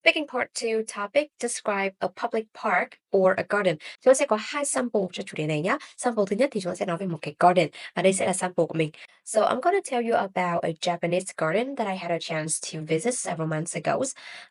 Speaking part 2 topic describe a public park or a garden. Chúng ta sẽ có hai sample cho chủ đề này nhé. Sample thứ nhất thì chúng ta sẽ nói về một cái garden và đây sẽ là sample của mình. So I'm going to tell you about a Japanese garden that I had a chance to visit several months ago.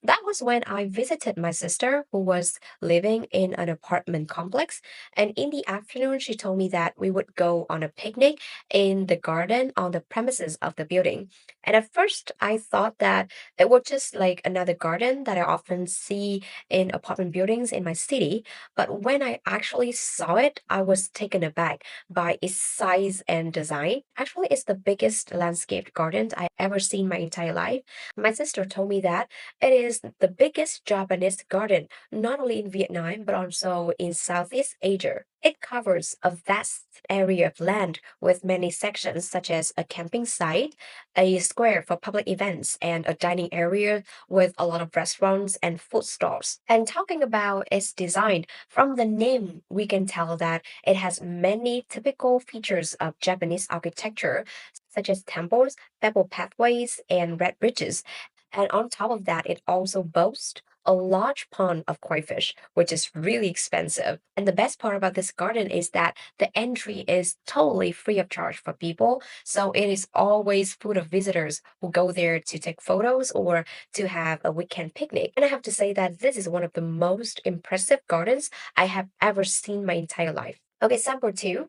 That was when I visited my sister who was living in an apartment complex, and in the afternoon she told me that we would go on a picnic in the garden on the premises of the building. And at first I thought that it was just like another garden that I often see in apartment buildings in my city. But when I actually saw it, I was taken aback by its size and design. Actually, it's the biggest landscaped garden I ever seen my entire life. My sister told me that it is the biggest Japanese garden, not only in Vietnam, but also in Southeast Asia. It covers a vast area of land with many sections, such as a camping site, a square for public events, and a dining area with a lot of restaurants and food stalls. And talking about its design, from the name, we can tell that it has many typical features of Japanese architecture, such as temples, pebble pathways, and red bridges. And on top of that, it also boasts a large pond of koi fish, which is really expensive. And the best part about this garden is that the entry is totally free of charge for people. So it is always full of visitors who go there to take photos or to have a weekend picnic. And I have to say that this is one of the most impressive gardens I have ever seen my entire life. Okay, sample two.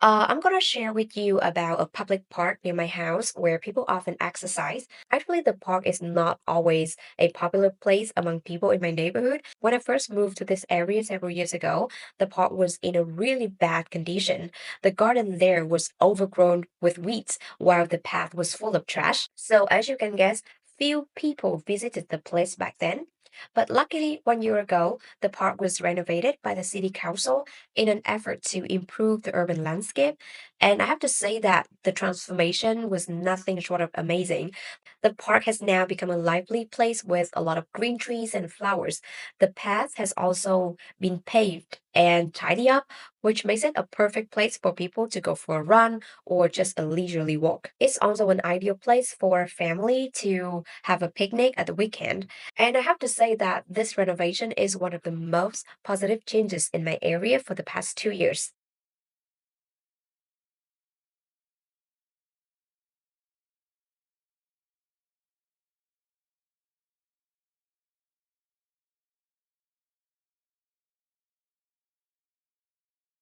I'm gonna share with you about a public park near my house where people often exercise. Actually, the park is not always a popular place among people in my neighborhood. When I first moved to this area several years ago, the park was in a really bad condition. The garden there was overgrown with weeds, while the path was full of trash. So, as you can guess, few people visited the place back then. But luckily, 1 year ago, the park was renovated by the city council in an effort to improve the urban landscape. And I have to say that the transformation was nothing short of amazing. The park has now become a lively place with a lot of green trees and flowers. The path has also been paved and tidy up, which makes it a perfect place for people to go for a run or just a leisurely walk. It's also an ideal place for a family to have a picnic at the weekend. And I have to say that this renovation is one of the most positive changes in my area for the past 2 years.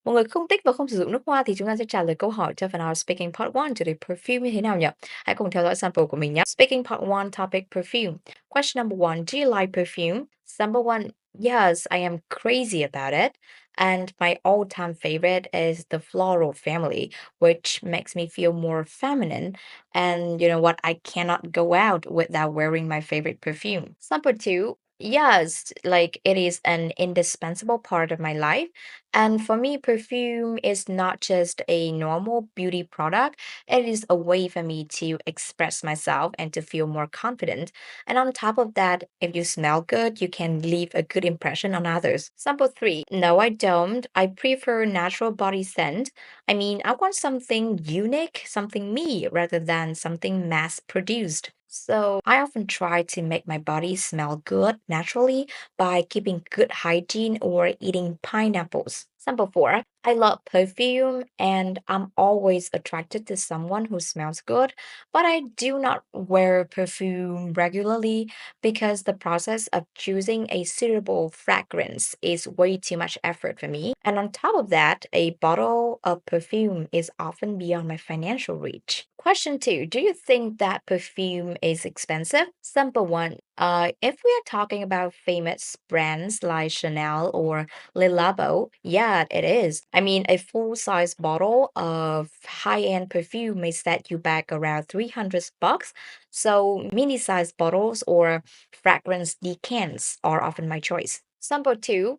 Một người không thích và không sử dụng nước hoa thì chúng ta sẽ trả lời câu hỏi cho phần nào Speaking Part 1 chủ đề perfume như thế nào nhỉ? Hãy cùng theo dõi sample của mình nhé. Speaking Part 1 topic perfume. Question number 1. Do you like perfume? Number 1. Yes, I am crazy about it. And my all-time favorite is the floral family, which makes me feel more feminine. And you know what? I cannot go out without wearing my favorite perfume. Number 2. Yes, like it is an indispensable part of my life. And for me, perfume is not just a normal beauty product, it is a way for me to express myself and to feel more confident. And on top of that, if you smell good, you can leave a good impression on others. Sample three. No, I don't. I prefer natural body scent. I mean, I want something unique, something me, rather than something mass produced. So I often try to make my body smell good naturally by keeping good hygiene or eating pineapples. Sample four. I love perfume and I'm always attracted to someone who smells good, but I do not wear perfume regularly because the process of choosing a suitable fragrance is way too much effort for me. And on top of that, a bottle of perfume is often beyond my financial reach. Question two. Do you think that perfume is expensive? Simple one. If we are talking about famous brands like Chanel or Le Labo, yeah, it is. I mean, a full-size bottle of high-end perfume may set you back around 300 bucks. So mini-sized bottles or fragrance decants are often my choice. Number two,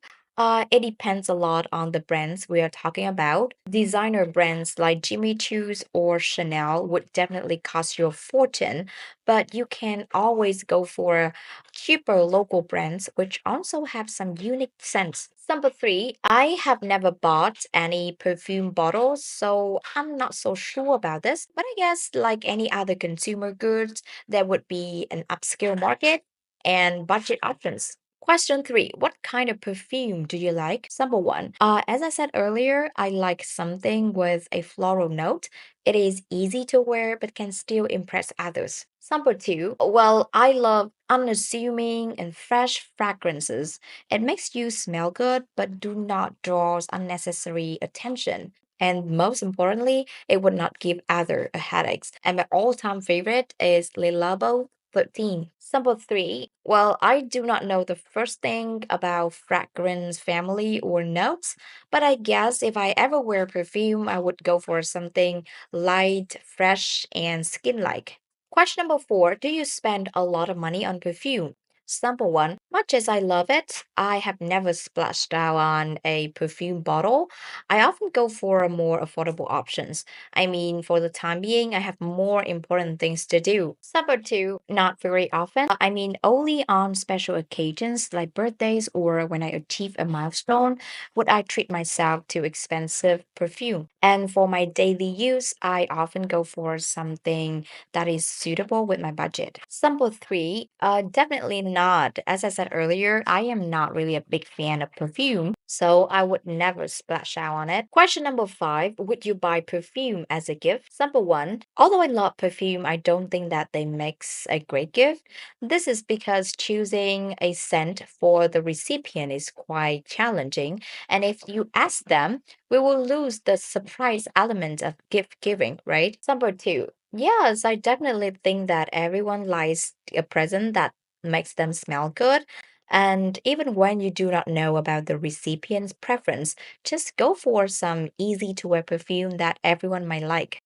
it depends a lot on the brands we are talking about. Designer brands like Jimmy Choo's or Chanel would definitely cost you a fortune, but you can always go for cheaper local brands which also have some unique scents. Number three, I have never bought any perfume bottles, so I'm not so sure about this. But I guess, like any other consumer goods, there would be an upscale market. and budget options. Question three: what kind of perfume do you like? Sample one. As I said earlier, I like something with a floral note. It is easy to wear but can still impress others. Sample two. Well, I love unassuming and fresh fragrances. It makes you smell good but do not draw unnecessary attention. And most importantly, it would not give other a headaches. And my all-time favorite is Le Labo 13. Sample 3. Well, I do not know the first thing about fragrance family or notes, but I guess if I ever wear perfume, I would go for something light, fresh, and skin-like. Question number 4. Do you spend a lot of money on perfume? Sample 1. Much as I love it, I have never splashed out on a perfume bottle. I often go for more affordable options. I mean, for the time being, I have more important things to do. Number two, not very often. I mean, only on special occasions like birthdays or when I achieve a milestone would I treat myself to expensive perfume. And for my daily use, I often go for something that is suitable with my budget. Sample three, definitely not. As I said earlier, I am not really a big fan of perfume, so I would never splash out on it. Question number five: would you buy perfume as a gift? Number one, although I love perfume, I don't think that they makes a great gift. This is because choosing a scent for the recipient is quite challenging. And if you ask them, we will lose the surprise element of gift giving, right? Number two, yes, I definitely think that everyone likes a present that makes them smell good. And even when you do not know about the recipient's preference, just go for some easy to wear perfume that everyone might like.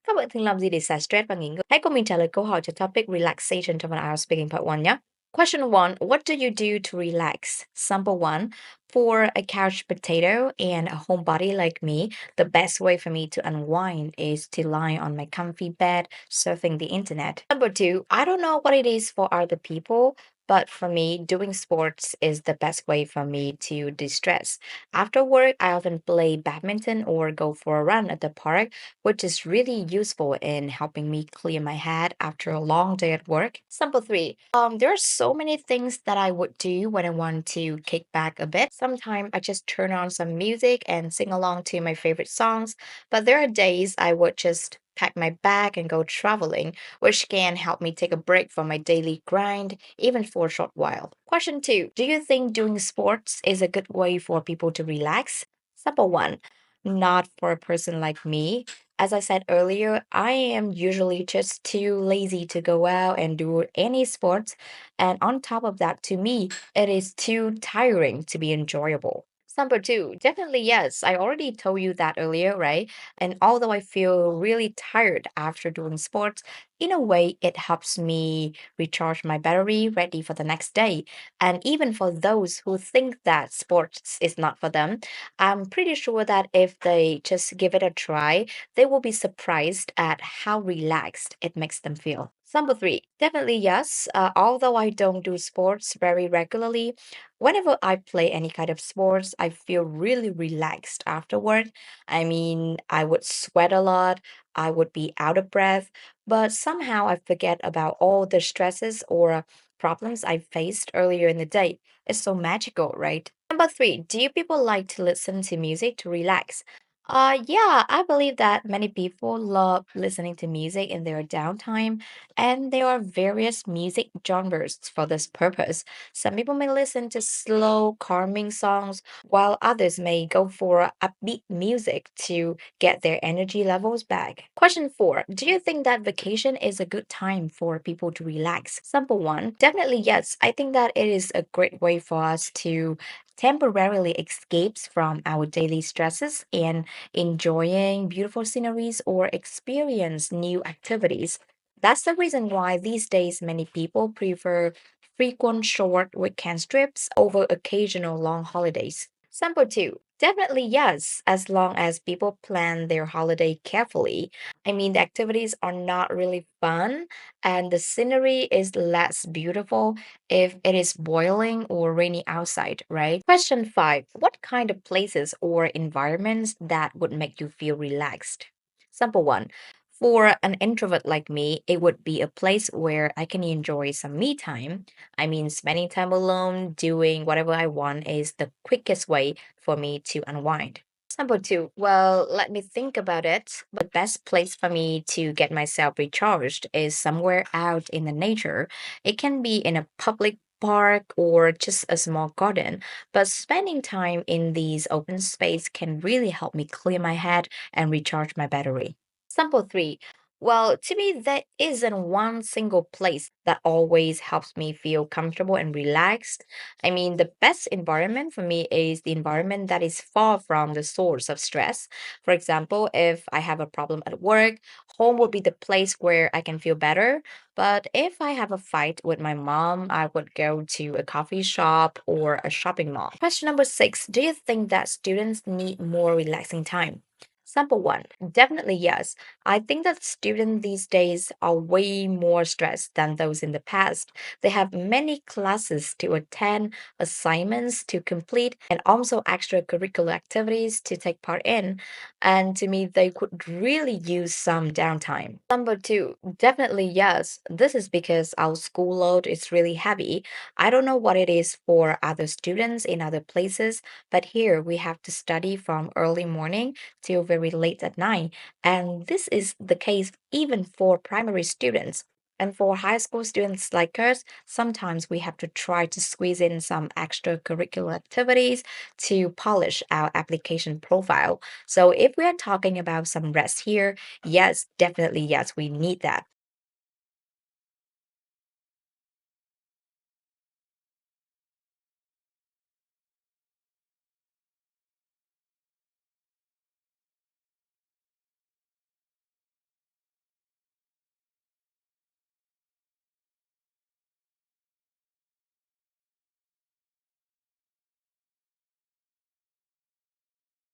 Các bạn thường làm gì để xả stress và nghỉ ngơi? Hãy cùng mình trả lời câu hỏi cho topic relaxation trong phần IELTS Speaking Part 1 nhé. Question 1. What do you do to relax? Sample 1. For a couch potato and a homebody like me, the best way for me to unwind is to lie on my comfy bed surfing the internet. Number 2. I don't know what it is for other people, but for me, doing sports is the best way for me to distress. After work, I often play badminton or go for a run at the park, which is really useful in helping me clear my head after a long day at work. Sample three. There are so many things that I would do when I want to kick back a bit. Sometimes I just turn on some music and sing along to my favorite songs, but there are days I would just pack my bag and go traveling, which can help me take a break from my daily grind, even for a short while. Question two: do you think doing sports is a good way for people to relax? Sample one. Not for a person like me. As I said earlier, I am usually just too lazy to go out and do any sports. And on top of that, to me, it is too tiring to be enjoyable. Number two, definitely yes. I already told you that earlier, right? And although I feel really tired after doing sports, in a way, it helps me recharge my battery ready for the next day. And even for those who think that sports is not for them, I'm pretty sure that if they just give it a try, they will be surprised at how relaxed it makes them feel. Number three, definitely yes. Although I don't do sports very regularly, whenever I play any kind of sports, I feel really relaxed afterward. I mean, I would sweat a lot, I would be out of breath, but somehow I forget about all the stresses or problems I faced earlier in the day. It's so magical, right? Number three, do you people like to listen to music to relax? Yeah, I believe that many people love listening to music in their downtime, and there are various music genres for this purpose. Some people may listen to slow, calming songs, while others may go for upbeat music to get their energy levels back. Question four: do you think that vacation is a good time for people to relax? Simple one, definitely yes. I think that it is a great way for us to temporarily escapes from our daily stresses and enjoying beautiful sceneries or experience new activities. That's the reason why these days many people prefer frequent short weekend trips over occasional long holidays. Sample two. Definitely yes, as long as people plan their holiday carefully. I mean, the activities are not really fun and the scenery is less beautiful if it is boiling or rainy outside, right? Question five. What kind of places or environments that would make you feel relaxed? Sample one. For an introvert like me, it would be a place where I can enjoy some me time. I mean, spending time alone, doing whatever I want is the quickest way for me to unwind. Number two, well, let me think about it. The best place for me to get myself recharged is somewhere out in the nature. It can be in a public park or just a small garden, but spending time in these open space can really help me clear my head and recharge my battery. Sample three. Well, to me, there isn't one single place that always helps me feel comfortable and relaxed. I mean, the best environment for me is the environment that is far from the source of stress. For example, if I have a problem at work, home would be the place where I can feel better. But if I have a fight with my mom, I would go to a coffee shop or a shopping mall. Question number six. Do you think that students need more relaxing time? Sample one, definitely yes. I think that students these days are way more stressed than those in the past. They have many classes to attend, assignments to complete, and also extracurricular activities to take part in. And to me, they could really use some downtime. Number two, definitely yes. This is because our school load is really heavy. I don't know what it is for other students in other places, but here we have to study from early morning till very late at night. And this is the case even for primary students. And for high school students like us, sometimes we have to try to squeeze in some extracurricular activities to polish our application profile. So if we are talking about some rest here, yes, definitely yes, we need that.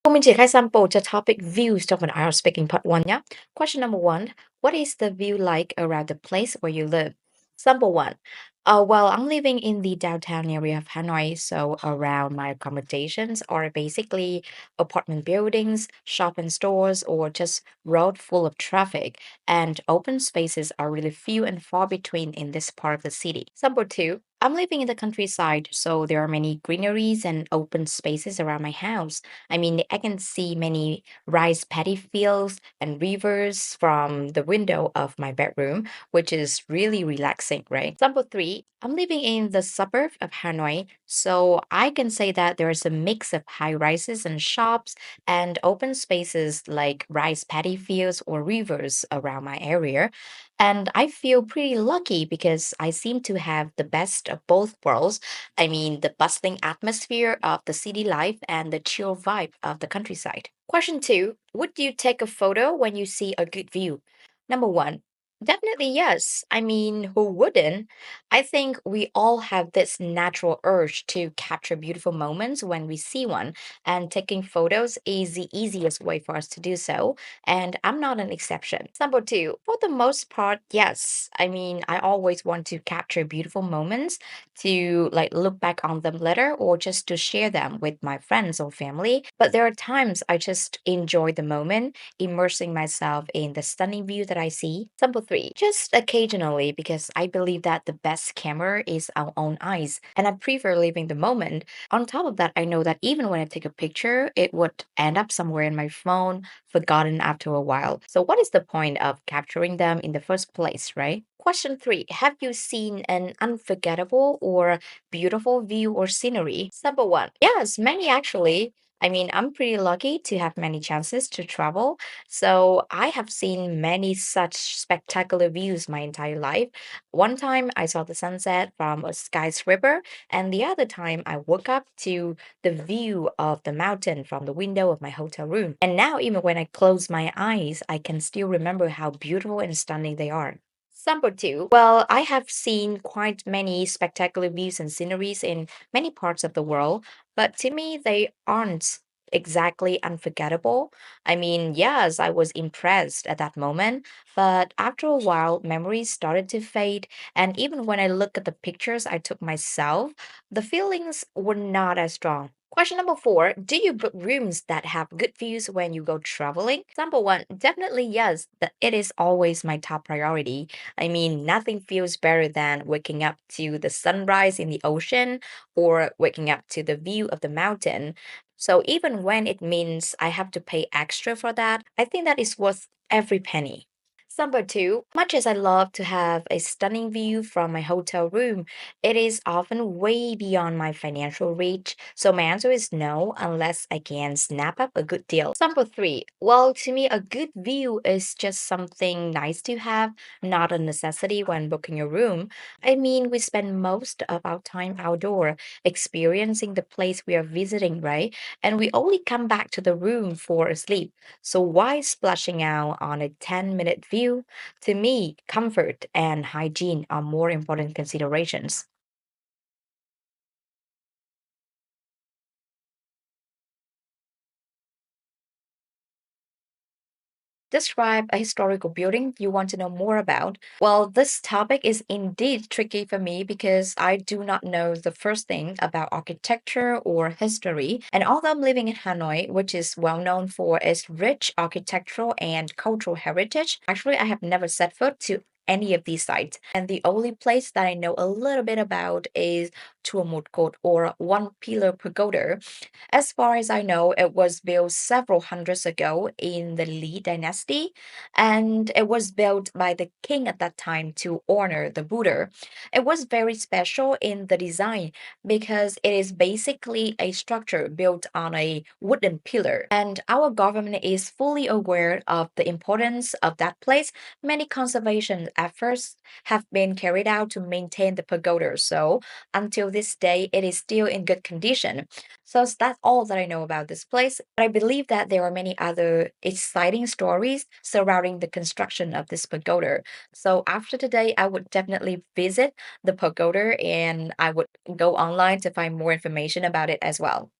Cùng mình triển khai sample cho topic views trong phần IELTS Speaking Part 1 nhé. Question number one, what is the view like around the place where you live? Sample one, well, I'm living in the downtown area of Hanoi, so around my accommodations are basically apartment buildings, shop and stores, or just road full of traffic, and open spaces are really few and far between in this part of the city. Sample two, I'm living in the countryside, so there are many greeneries and open spaces around my house. I mean, I can see many rice paddy fields and rivers from the window of my bedroom, which is really relaxing, right? Example three, I'm living in the suburb of Hanoi, so I can say that there is a mix of high rises and shops and open spaces like rice paddy fields or rivers around my area. And I feel pretty lucky because I seem to have the best of both worlds. I mean, the bustling atmosphere of the city life and the chill vibe of the countryside. Question two, would you take a photo when you see a good view? Number one, definitely yes. I mean, who wouldn't? I think we all have this natural urge to capture beautiful moments when we see one, and taking photos is the easiest way for us to do so. And I'm not an exception. Number two, for the most part, yes. I mean, I always want to capture beautiful moments to like look back on them later or just to share them with my friends or family. But there are times I just enjoy the moment, immersing myself in the stunning view that I see. Number three, just occasionally because I believe that the best camera is our own eyes and I prefer living the moment. On top of that, I know that even when I take a picture, it would end up somewhere in my phone, forgotten after a while. So, what is the point of capturing them in the first place, right? Question three, have you seen an unforgettable or beautiful view or scenery? Number one, yes, many actually. I mean, I'm pretty lucky to have many chances to travel. So I have seen many such spectacular views my entire life. One time I saw the sunset from a skyscraper, and the other time I woke up to the view of the mountain from the window of my hotel room. And now, even when I close my eyes, I can still remember how beautiful and stunning they are. Sample two. Well, I have seen quite many spectacular views and sceneries in many parts of the world, but to me, they aren't exactly unforgettable. I mean, yes, I was impressed at that moment, but after a while, memories started to fade. And even when I look at the pictures I took myself, the feelings were not as strong. Question number four. Do you book rooms that have good views when you go traveling? Number one, definitely yes. That it is always my top priority. I mean, nothing feels better than waking up to the sunrise in the ocean or waking up to the view of the mountain. So even when it means I have to pay extra for that, I think that is worth every penny. Number two, much as I love to have a stunning view from my hotel room, it is often way beyond my financial reach. So my answer is no, unless I can snap up a good deal. Number three, well, to me, a good view is just something nice to have, not a necessity when booking a room. I mean, we spend most of our time outdoor, experiencing the place we are visiting, right? And we only come back to the room for a sleep. So why splashing out on a 10-minute view? To me, comfort and hygiene are more important considerations. Describe a historical building you want to know more about. Well, this topic is indeed tricky for me because I do not know the first thing about architecture or history. And although I'm living in Hanoi, which is well known for its rich architectural and cultural heritage, actually, I have never set foot to any of these sites. And the only place that I know a little bit about is Tuamudkot or One Pillar Pagoda. As far as I know, it was built several hundreds ago in the Li dynasty, and it was built by the king at that time to honor the Buddha. It was very special in the design because it is basically a structure built on a wooden pillar, and our government is fully aware of the importance of that place. Many conservation efforts have been carried out to maintain the pagoda, so until this day, it is still in good condition. So that's all that I know about this place. But I believe that there are many other exciting stories surrounding the construction of this pagoda. So after today, I would definitely visit the pagoda and I would go online to find more information about it as well.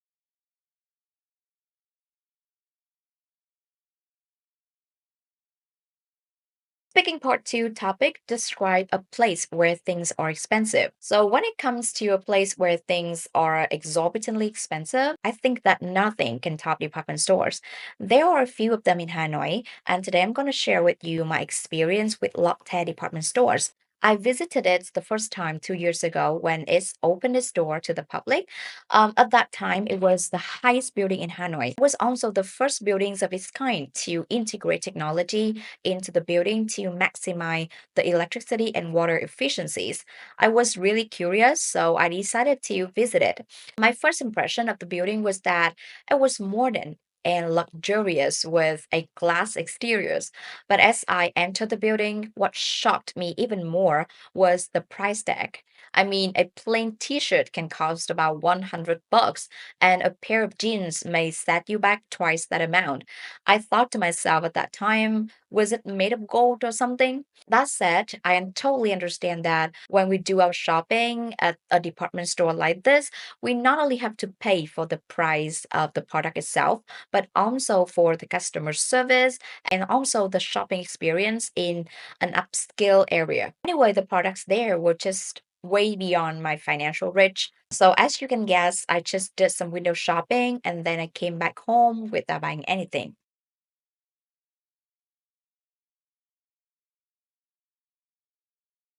Speaking part two topic, describe a place where things are expensive. So when it comes to a place where things are exorbitantly expensive, I think that nothing can top department stores. There are a few of them in Hanoi, and today I'm going to share with you my experience with Lotte department stores. I visited it the first time 2 years ago when it's opened its door to the public. At that time, it was the highest building in Hanoi. It was also the first buildings of its kind to integrate technology into the building to maximize the electricity and water efficiencies. I was really curious, so I decided to visit it. My first impression of the building was that it was modern and luxurious with a glass exteriors. But as I entered the building, what shocked me even more was the price tag. I mean, a plain t-shirt can cost about 100 bucks, and a pair of jeans may set you back twice that amount. I thought to myself at that time, was it made of gold or something? That said, totally understand that when we do our shopping at a department store like this, we not only have to pay for the price of the product itself, but also for the customer service and also the shopping experience in an upscale area. Anyway, the products there were just way beyond my financial reach. So as you can guess, I just did some window shopping and then I came back home without buying anything.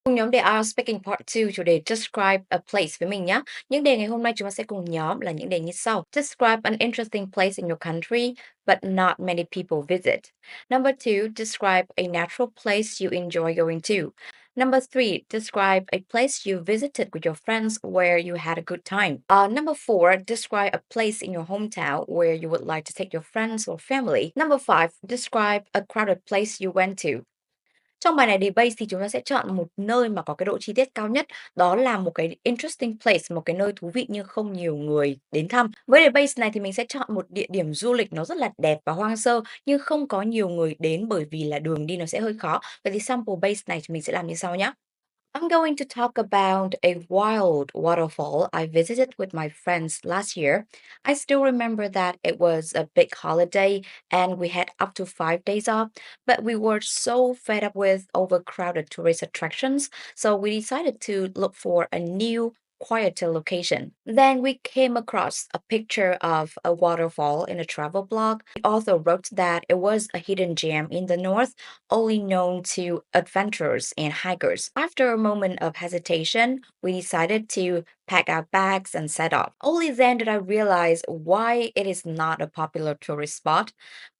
Cùng nhóm đề are speaking part 2 chủ đề describe a place với mình nhé. Những đề ngày hôm nay chúng ta sẽ cùng nhóm là những đề như sau. Describe an interesting place in your country, but not many people visit. Number 2, describe a natural place you enjoy going to. Number 3, describe a place you visited with your friends where you had a good time. Number 4, describe a place in your hometown where you would like to take your friends or family. Number 5, describe a crowded place you went to. Trong bài này debate thì chúng ta sẽ chọn một nơi mà có cái độ chi tiết cao nhất, đó là một cái interesting place, một cái nơi thú vị nhưng không nhiều người đến thăm. Với debate này thì mình sẽ chọn một địa điểm du lịch nó rất là đẹp và hoang sơ nhưng không có nhiều người đến bởi vì là đường đi nó sẽ hơi khó. Vậy thì sample base này thì mình sẽ làm như sau nhé. I'm going to talk about a wild waterfall I visited with my friends last year. I still remember that it was a big holiday and we had up to 5 days off, but we were so fed up with overcrowded tourist attractions, so we decided to look for a new, quieter location. Then we came across a picture of a waterfall in a travel blog. The author wrote that it was a hidden gem in the north only known to adventurers and hikers. After a moment of hesitation, we decided to pack our bags and set off. Only then did I realize why it is not a popular tourist spot.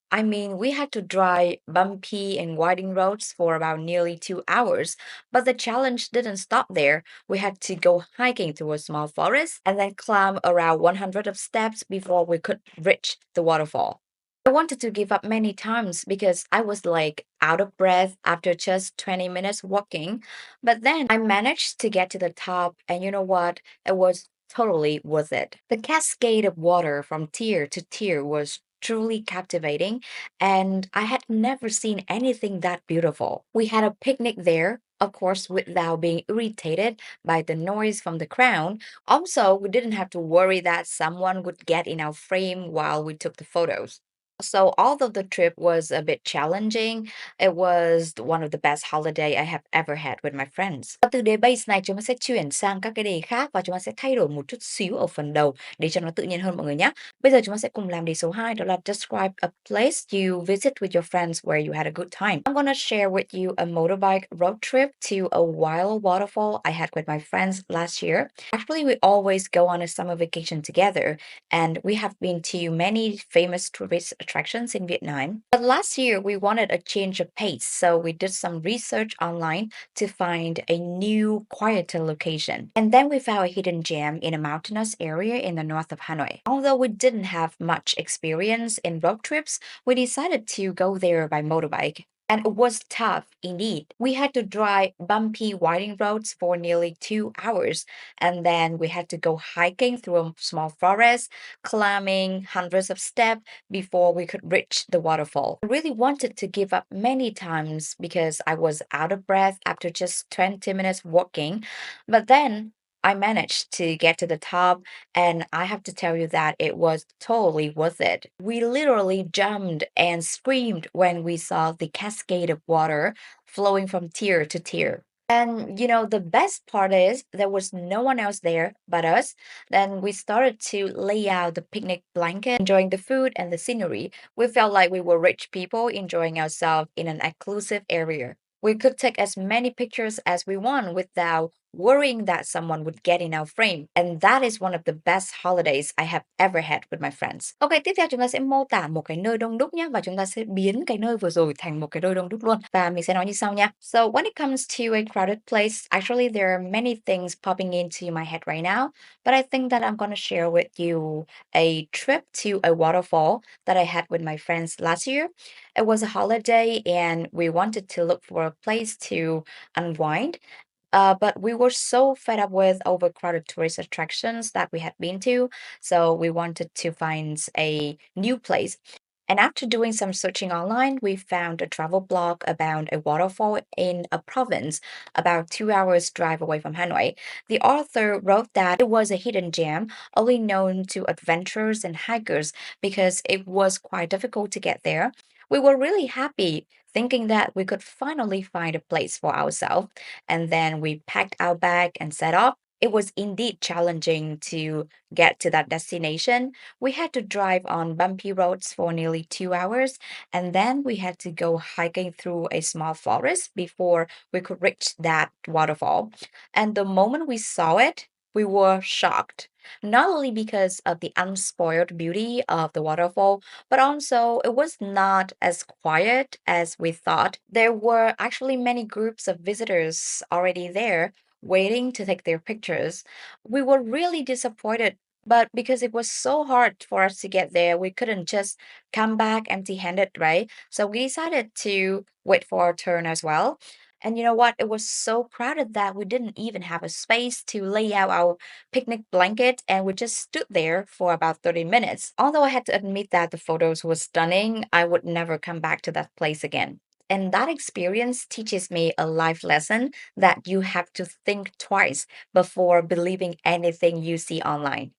I mean, we had to drive bumpy and winding roads for about nearly 2 hours, but the challenge didn't stop there. We had to go hiking through a small forest and then climb around 100 of steps before we could reach the waterfall. I wanted to give up many times because I was like out of breath after just 20 minutes walking. But then I managed to get to the top, and you know what? It was totally worth it. The cascade of water from tier to tier was truly captivating, and I had never seen anything that beautiful. We had a picnic there. Of course, without being irritated by the noise from the crowd. Also, we didn't have to worry that someone would get in our frame while we took the photos. So, although the trip was a bit challenging, it was one of the best holiday I have ever had with my friends. Và từ đề base này chúng ta sẽ chuyển sang các cái đề khác và chúng ta sẽ thay đổi một chút xíu ở phần đầu để cho nó tự nhiên hơn mọi người nhé. Bây giờ chúng ta sẽ cùng làm đề số 2 đó là describe a place you visit with your friends where you had a good time. I'm gonna share with you a motorbike road trip to a wild waterfall I had with my friends last year. Actually, we always go on a summer vacation together and we have been to many famous tourist attractions in Vietnam. But last year, we wanted a change of pace, so we did some research online to find a new, quieter location. And then we found a hidden gem in a mountainous area in the north of Hanoi. Although we didn't have much experience in road trips, we decided to go there by motorbike. And it was tough indeed. We had to drive bumpy, winding roads for nearly 2 hours, and then we had to go hiking through a small forest, climbing hundreds of steps before we could reach the waterfall. I really wanted to give up many times because I was out of breath after just 20 minutes walking, but then I managed to get to the top, and I have to tell you that it was totally worth it. We literally jumped and screamed when we saw the cascade of water flowing from tier to tier. And you know, the best part is there was no one else there but us. Then we started to lay out the picnic blanket, enjoying the food and the scenery. We felt like we were rich people enjoying ourselves in an exclusive area. We could take as many pictures as we want without worrying that someone would get in our frame. And that is one of the best holidays I have ever had with my friends. Ok, tiếp theo chúng ta sẽ mô tả một cái nơi đông đúc nhé và chúng ta sẽ biến cái nơi vừa rồi thành một cái nơi đông đúc luôn. Và mình sẽ nói như sau nha. So when it comes to a crowded place, actually there are many things popping into my head right now, but I think that I'm going to share with you a trip to a waterfall that I had with my friends last year. It was a holiday and we wanted to look for a place to unwind. But we were so fed up with overcrowded tourist attractions that we had been to, so we wanted to find a new place. And after doing some searching online, we found a travel blog about a waterfall in a province about 2 hours drive away from Hanoi. The author wrote that it was a hidden gem, only known to adventurers and hikers because it was quite difficult to get there. We were really happy thinking that we could finally find a place for ourselves. And then we packed our bag and set off. It was indeed challenging to get to that destination. We had to drive on bumpy roads for nearly 2 hours, and then we had to go hiking through a small forest before we could reach that waterfall. And the moment we saw it, we were shocked. Not only because of the unspoiled beauty of the waterfall, but also it was not as quiet as we thought. There were actually many groups of visitors already there waiting to take their pictures. We were really disappointed But because it was so hard for us to get there, we couldn't just come back empty-handed, right? So we decided to wait for our turn as well. And you know what? It was so crowded that we didn't even have a space to lay out our picnic blanket, and we just stood there for about 30 minutes. Although I had to admit that the photos were stunning, I would never come back to that place again. And that experience teaches me a life lesson that you have to think twice before believing anything you see online.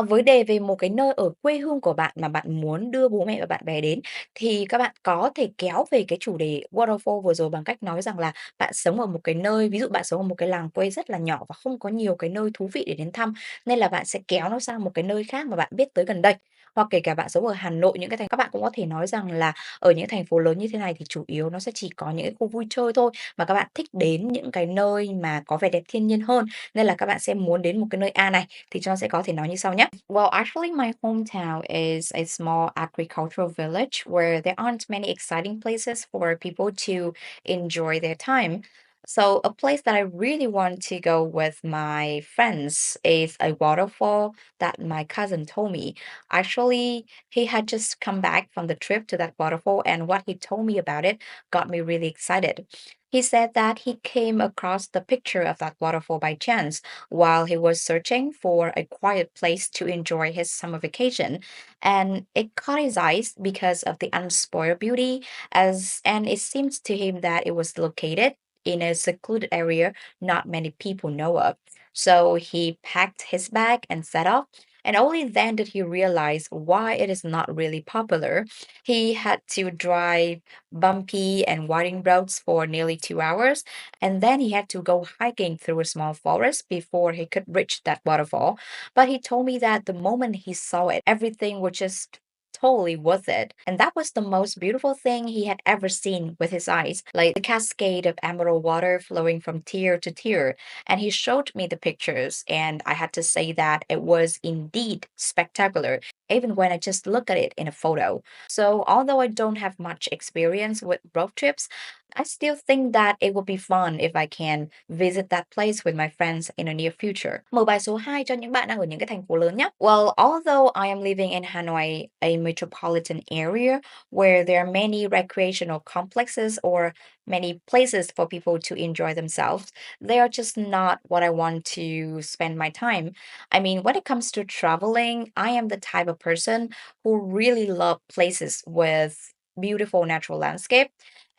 Với đề về một cái nơi ở quê hương của bạn mà bạn muốn đưa bố mẹ và bạn bè đến, thì các bạn có thể kéo về cái chủ đề waterfall vừa rồi bằng cách nói rằng là bạn sống ở một cái nơi, ví dụ bạn sống ở một cái làng quê rất là nhỏ và không có nhiều cái nơi thú vị để đến thăm, nên là bạn sẽ kéo nó sang một cái nơi khác mà bạn biết tới gần đây. Hoặc kể cả bạn sống ở Hà Nội, những cái thành các bạn cũng có thể nói rằng là ở những thành phố lớn như thế này thì chủ yếu nó sẽ chỉ có những cái khu vui chơi thôi, mà các bạn thích đến những cái nơi mà có vẻ đẹp thiên nhiên hơn, nên là các bạn sẽ muốn đến một cái nơi A này, thì John sẽ có thể nói như sau nhé. Well, actually, my hometown is a small agricultural village where there aren't many exciting places for people to enjoy their time. So, a place that I really want to go with my friends is a waterfall that my cousin told me. Actually, he had just come back from the trip to that waterfall, and what he told me about it got me really excited. He said that he came across the picture of that waterfall by chance while he was searching for a quiet place to enjoy his summer vacation. And it caught his eyes because of the unspoiled beauty, as and it seems to him that it was located in a secluded area not many people know of. So he packed his bag and set off. And only then did he realize why it is not really popular. He had to drive bumpy and winding roads for nearly 2 hours, and then he had to go hiking through a small forest before he could reach that waterfall. But he told me that the moment he saw it, everything was just totally worth it. And that was the most beautiful thing he had ever seen with his eyes, like the cascade of emerald water flowing from tier to tier. And he showed me the pictures, and I had to say that it was indeed spectacular, even when I just look at it in a photo. So, although I don't have much experience with road trips, I still think that it would be fun if I can visit that place with my friends in the near future. Mở bài số 2 cho những bạn đang ở những cái thành phố lớn nhé. Well, although I am living in Hanoi, a metropolitan area where there are many recreational complexes or many places for people to enjoy themselves, they are just not what I want to spend my time. I mean, when it comes to traveling, I am the type of person who really love places with beautiful natural landscape.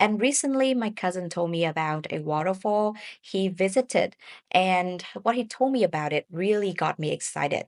And recently, my cousin told me about a waterfall he visited, and what he told me about it really got me excited.